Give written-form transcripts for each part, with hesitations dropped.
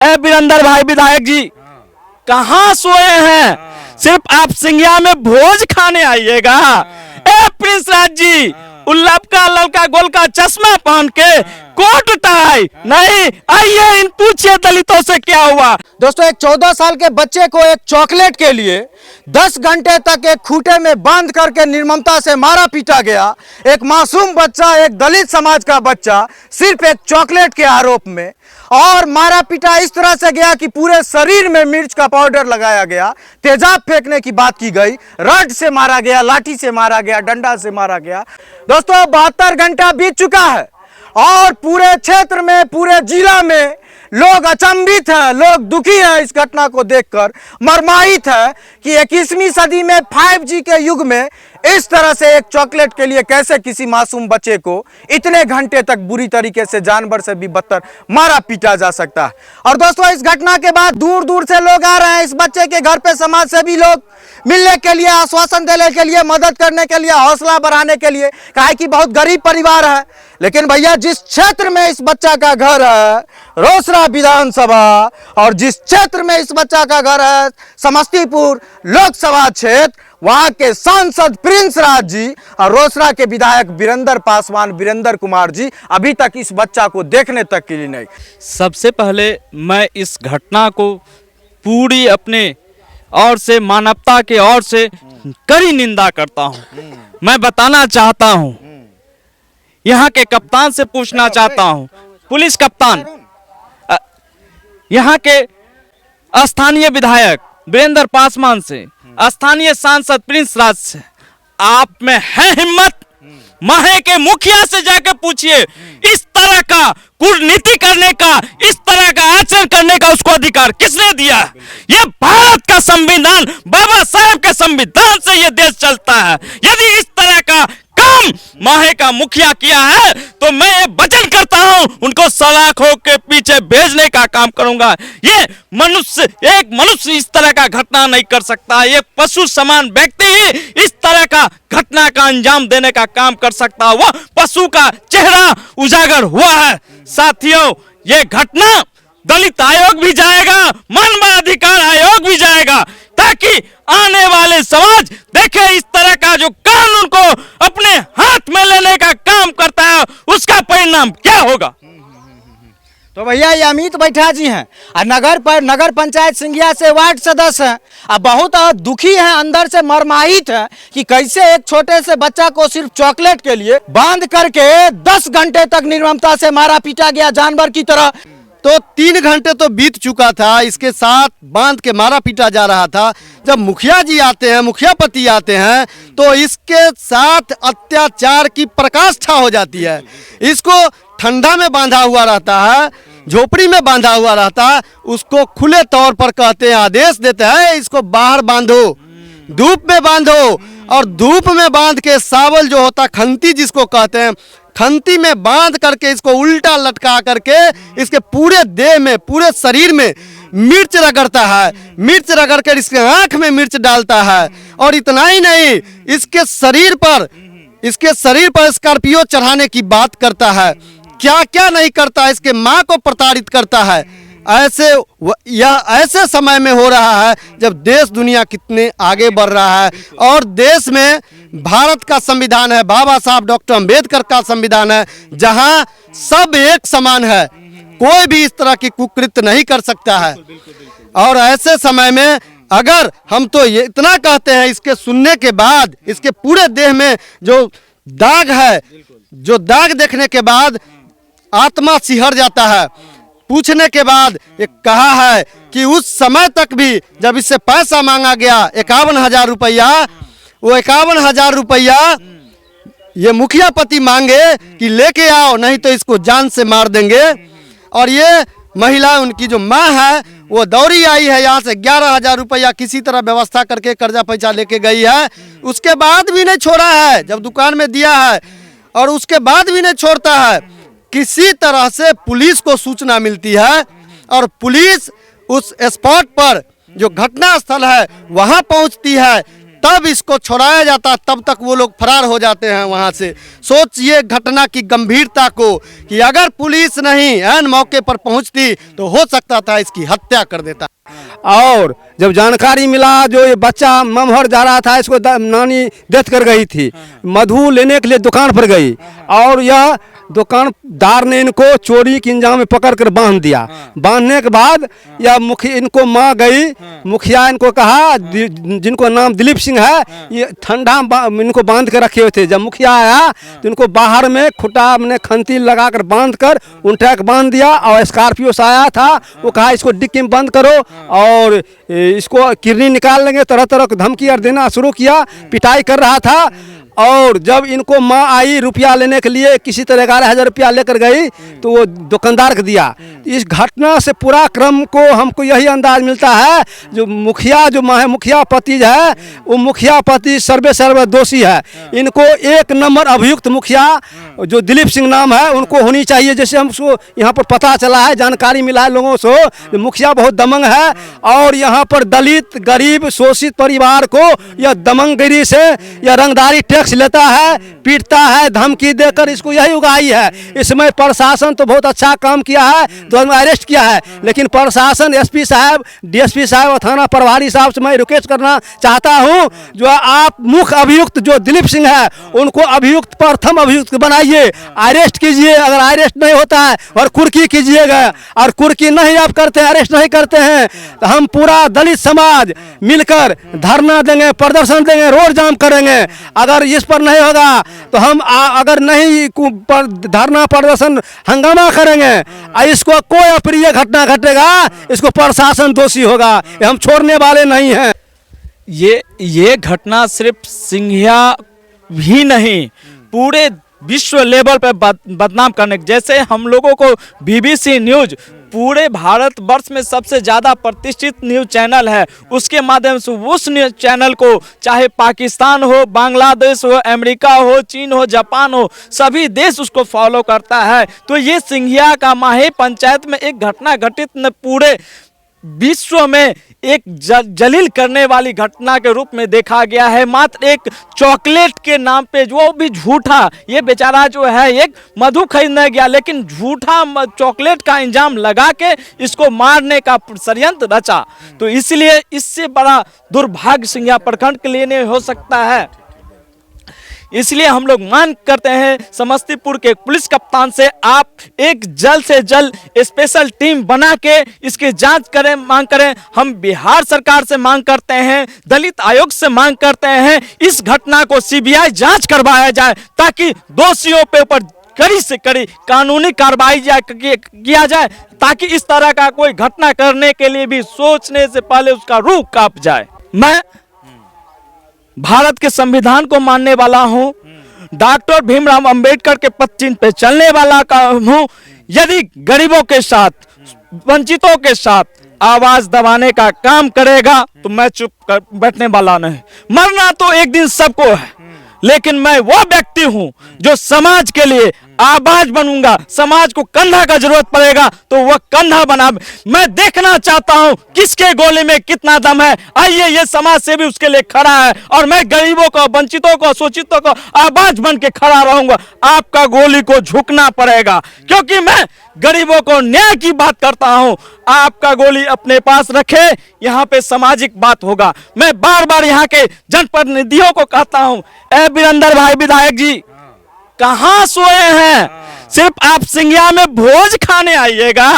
ए वीरेंद्र भाई विधायक जी कहाँ सोए हैं? सिर्फ आप सिंघिया में भोज खाने आइएगा। ए प्रिंस राज जी ललका ललका गोल का चश्मा पहन के कोट टाई नहीं आइए, इन पूछिए दलितों से क्या हुआ। दोस्तों, एक 14 साल के बच्चे को एक चॉकलेट के लिए 10 घंटे तक एक खूंटे में बांध करके निर्ममता से मारा पीटा गया। एक मासूम बच्चा, एक दलित समाज का बच्चा, सिर्फ एक चॉकलेट के आरोप में, और मारा पीटा इस तरह से गया कि पूरे शरीर में मिर्च का पाउडर लगाया गया, तेजाब फेंकने की बात की गई, रड से मारा गया, लाठी से मारा गया, डंडा से मारा गया। दोस्तों, 72 घंटा बीत चुका है और पूरे क्षेत्र में, पूरे जिला में लोग अचंभित हैं, लोग दुखी हैं इस घटना को देखकर, मर्माहित है कि 21वीं सदी में 5G के युग में इस तरह से एक चॉकलेट के लिए कैसे किसी मासूम बच्चे को इतने घंटे तक बुरी तरीके से, जानवर से भी बदतर मारा पीटा जा सकता है। और दोस्तों, इस घटना के बाद दूर दूर से लोग आ रहे हैं इस बच्चे के घर पे, समाज से भी लोग मिलने के लिए, आश्वासन देने के लिए, मदद करने के लिए, हौसला बढ़ाने के लिए, कहा कि बहुत गरीब परिवार है। लेकिन भैया, जिस क्षेत्र में इस बच्चा का घर है, रोसड़ा विधानसभा, और जिस क्षेत्र में इस बच्चा का घर है, समस्तीपुर लोकसभा क्षेत्र, वहां के सांसद प्रिंस राज जी और रोसड़ा के विधायक वीरेंद्र कुमार जी अभी तक इस बच्चा को देखने तक के लिए नहीं। सबसे पहले मैं इस घटना को पूरी अपने ओर से, मानवता के ओर से कड़ी निंदा करता हूं। मैं बताना चाहता हूं, यहाँ के कप्तान से पूछना चाहता हूं, पुलिस कप्तान, यहाँ के स्थानीय विधायक वीरेंद्र पासवान से, स्थानीय सांसद प्रिंस राज से, आप में है हिम्मत? माहे के मुखिया से जाकर पूछिए, इस तरह का कूटनीति करने का, इस तरह का आचरण करने का उसको अधिकार किसने दिया? ये भारत का संविधान, बाबा साहब के संविधान से ये देश चलता है। यदि इस तरह का काम माहे का मुखिया किया है तो मैं ये वचन करता हूं, उनको सलाखों के पीछे भेजने का काम करूंगा। ये एक मनुष्य इस तरह का घटना नहीं कर सकता। एक पशु समान व्यक्ति ही इस तरह का घटना का अंजाम देने का काम कर सकता। वह पशु का चेहरा उजागर हुआ है। साथियों, ये घटना दलित आयोग भी जाएगा, मानवाधिकार आयोग भी जाएगा, ताकि आने वाले समाज देखे इस तरह का जो कानून को अपने हाथ में लेने का काम करता है उसका परिणाम क्या होगा। तो भैया, ये अमित बैठा जी हैं और नगर पंचायत सिंघिया से वार्ड सदस्य हैं और बहुत दुखी हैं, अंदर से मर्माहित हैं कि कैसे एक छोटे से बच्चा को सिर्फ चॉकलेट के लिए बांध करके 10 घंटे तक निर्ममता से मारा पीटा गया, जानवर की तरह। तो 3 घंटे तो बीत चुका था, इसके साथ बांध के मारा पीटा जा रहा था। जब मुखिया जी आते हैं, मुखियापति आते हैं, तो इसके साथ अत्याचार की पराकाष्ठा हो जाती है। इसको ठंडा में बांधा हुआ रहता है, झोपड़ी में बांधा हुआ रहता है, उसको खुले तौर पर कहते हैं, आदेश देते हैं, इसको बाहर बांधो, धूप में बांधो। और धूप में बांध के सावल जो होता, खंती जिसको कहते हैं, खंती में बांध करके इसको उल्टा लटका करके इसके पूरे देह में, पूरे शरीर में मिर्च रगड़ता है, मिर्च रगड़ कर इसके आंख में मिर्च डालता है। और इतना ही नहीं, इसके शरीर पर स्कॉर्पियो चढ़ाने की बात करता है। क्या क्या नहीं करता है, इसके माँ को प्रताड़ित करता है। ऐसे समय में हो रहा है जब देश दुनिया कितने आगे बढ़ रहा है, और देश में भारत का संविधान है, बाबा साहब डॉक्टर अंबेडकर का संविधान है, जहां सब एक समान है, कोई भी इस तरह की कुकृत्य नहीं कर सकता है। और ऐसे समय में अगर हम तो ये इतना कहते हैं, इसके सुनने के बाद इसके पूरे देह में जो दाग है, जो दाग देखने के बाद आत्मा सिहर जाता है। पूछने के बाद ये कहा है कि उस समय तक भी जब इससे पैसा मांगा गया 51,000 रुपया, वो 51,000 रुपया ये मुखियापति मांगे कि लेके आओ, नहीं तो इसको जान से मार देंगे। और ये महिला, उनकी जो माँ है, वो दौड़ी आई है यहाँ से, 11,000 रुपया किसी तरह व्यवस्था करके कर्जा पैसा लेके गई है। उसके बाद भी नहीं छोड़ा है, जब दुकान में दिया है और उसके बाद भी नहीं छोड़ता है। किसी तरह से पुलिस को सूचना मिलती है और पुलिस उस स्पॉट पर, जो घटना स्थल है, वहां पहुंचती है। तब इसको छोड़ाया जाता, तब तक वो लोग फरार हो जाते हैं वहाँ से। सोचिए घटना की गंभीरता को कि अगर पुलिस नहीं ऐन मौके पर पहुँचती तो हो सकता था इसकी हत्या कर देता। और जब जानकारी मिला जो ये बच्चा ममहर जा रहा था, इसको नानी डेथ कर गई थी, मधु लेने के लिए दुकान पर गई और यह दुकानदार ने इनको चोरी के इंजाम में पकड़ कर बांध दिया। बांधने के बाद यह इनको माँ गई, मुखिया इनको कहा, जिनको नाम दिलीप सिंह है, ये ठंडा इनको बांध कर रखे हुए थे। जब मुखिया आया तो इनको बाहर में खुटा में खंती लगा कर बांध कर उल्टा बांध दिया। और स्कॉर्पियो से आया था, वो कहा इसको डिक्की में बंद करो और इसको किडनी निकाल लेंगे, तरह तरह की धमकी और देना शुरू किया, पिटाई कर रहा था। और जब इनको माँ आई रुपया लेने के लिए, किसी तरह 11,000 रुपया लेकर गई तो वो दुकानदार को दिया। इस घटना से पूरा क्रम को हमको यही अंदाज मिलता है, जो मुखिया जो मुखिया पति है, वो मुखिया पति सर्व दोषी है। इनको 1 नंबर अभियुक्त मुखिया जो दिलीप सिंह नाम है उनको होनी चाहिए। जैसे हमको यहाँ पर पता चला है, जानकारी मिला है लोगों से, मुखिया बहुत दमंग है और यहाँ पर दलित गरीब शोषित परिवार को यह दमंगगिरी से यह रंगदारी टैक्स लेता है, पीटता है, धमकी देकर इसको यही उगाई है। इसमें प्रशासन तो बहुत अच्छा काम किया है, तो हमें अरेस्ट किया है, लेकिन प्रशासन एसपी साहब, डीएसपी साहब और थाना प्रभारी साहब से मैं रिक्वेस्ट करना चाहता हूं, जो आप मुख्य अभियुक्त जो दिलीप सिंह है उनको अभियुक्त प्रथम अभियुक्त बनाइए, अरेस्ट कीजिए। अगर अरेस्ट नहीं होता है और कुर्की कीजिएगा, और कुर्की नहीं आप करते हैं, अरेस्ट नहीं करते हैं, तो हम पूरा दलित समाज मिलकर धरना देंगे, प्रदर्शन देंगे, रोड जाम करेंगे। अगर इस पर नहीं होगा तो हम अगर नहीं धरना प्रदर्शन हंगामा करेंगे, इसको कोई अप्रिय घटना घटेगा, इसको प्रशासन दोषी होगा, हम छोड़ने वाले नहीं हैं। ये घटना सिर्फ सिंघिया भी नहीं, पूरे विश्व लेवल पे बदनाम करने, जैसे हम लोगों को बीबीसी न्यूज पूरे भारतवर्ष में सबसे ज़्यादा प्रतिष्ठित न्यूज़ चैनल है, उसके माध्यम से उस न्यूज़ चैनल को चाहे पाकिस्तान हो, बांग्लादेश हो, अमेरिका हो, चीन हो, जापान हो, सभी देश उसको फॉलो करता है। तो ये सिंघिया का माहे पंचायत में एक घटना घटित न पूरे विश्व में एक जलील करने वाली घटना के रूप में देखा गया है। मात्र एक चॉकलेट के नाम पे, जो भी झूठा, ये बेचारा जो है एक मधु खरीदने गया, लेकिन झूठा चॉकलेट का इंजाम लगा के इसको मारने का षड्यंत्र रचा। तो इसलिए इससे बड़ा दुर्भाग्य सिंघिया प्रखंड के लिए नहीं हो सकता है। इसलिए हम लोग मांग करते हैं समस्तीपुर के पुलिस कप्तान से, आप एक जल्द से जल्द स्पेशल टीम बना के इसकी जांच करें, मांग करें। हम बिहार सरकार से मांग करते हैं, दलित आयोग से मांग करते हैं, इस घटना को सीबीआई जांच करवाया जाए, ताकि दोषियों पे ऊपर कड़ी से कड़ी कानूनी कार्रवाई किया जाए, ताकि इस तरह का कोई घटना करने के लिए भी सोचने से पहले उसका रूह कांप जाए। मैं भारत के संविधान को मानने वाला हूं, डॉक्टर भीमराव अंबेडकर के पद चिन्ह पे चलने वाला हूं। यदि गरीबों के साथ, वंचितों के साथ आवाज दबाने का काम करेगा तो मैं चुप कर बैठने वाला नहीं। मरना तो एक दिन सबको है, लेकिन मैं वो व्यक्ति हूं जो समाज के लिए आवाज बनूंगा। समाज को कंधा का जरूरत पड़ेगा तो वह कंधा बना। मैं देखना चाहता हूं किसके गोली में कितना दम है। आइए, ये समाज से भी उसके लिए खड़ा है, और मैं गरीबों को, वंचितों को, शोषितों को आवाज बन के खड़ा रहूंगा। आपका गोली को झुकना पड़ेगा, क्योंकि मैं गरीबों को न्याय की बात करता हूं। आपका गोली अपने पास रखे, यहाँ पे सामाजिक बात होगा। मैं बार बार यहाँ के जनप्रतिनिधियों को कहता हूं, ए वीरेंद्र भाई विधायक जी, कहां सोए हैं? सिर्फ आप सिंघिया में भोज खाने आइएगा।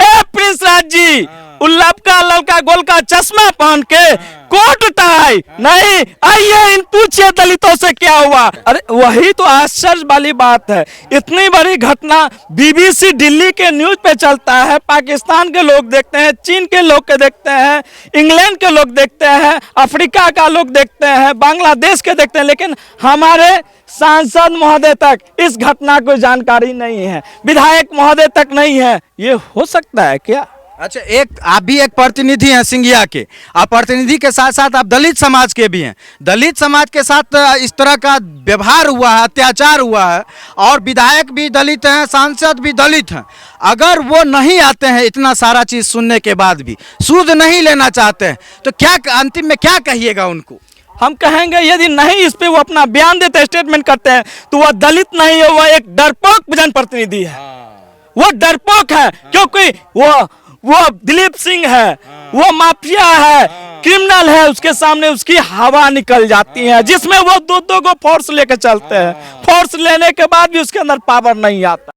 ए प्रिंस राज जी, ललका ललका गोल का चश्मा पहन के, कोट टाई नहीं, आइए इन पूछिए दलितों से क्या हुआ। अरे वही तो आश्चर्य वाली बात है। इतनी बड़ी घटना बीबीसी दिल्ली के न्यूज पे चलता है, पाकिस्तान के लोग देखते हैं, चीन के लोग के देखते हैं, इंग्लैंड के लोग देखते हैं, अफ्रीका का लोग देखते हैं, बांग्लादेश के देखते हैं, लेकिन हमारे सांसद महोदय तक इस घटना को जानकारी नहीं है, विधायक महोदय तक नहीं है। ये हो सकता है क्या? अच्छा, एक आप भी एक प्रतिनिधि हैं सिंघिया के, आप प्रतिनिधि के साथ साथ आप दलित समाज के भी हैं। दलित समाज के साथ इस तरह का व्यवहार हुआ है, अत्याचार हुआ है, और विधायक भी दलित हैं, सांसद भी दलित हैं। अगर वो नहीं आते हैं, इतना सारा चीज़ सुनने के बाद भी सूद नहीं लेना चाहते हैं, तो क्या अंतिम में क्या कहिएगा उनको? हम कहेंगे यदि नहीं इस पे वो अपना बयान देते, स्टेटमेंट करते हैं, तो वह दलित नहीं है, वह एक डरपोक जनप्रतिनिधि है। वो डरपोक है क्योंकि वो दिलीप सिंह है, वो माफिया है, क्रिमिनल है, उसके सामने उसकी हवा निकल जाती है, जिसमें वो दो को फोर्स लेके चलते हैं। फोर्स लेने के बाद भी उसके अंदर पावर नहीं आता।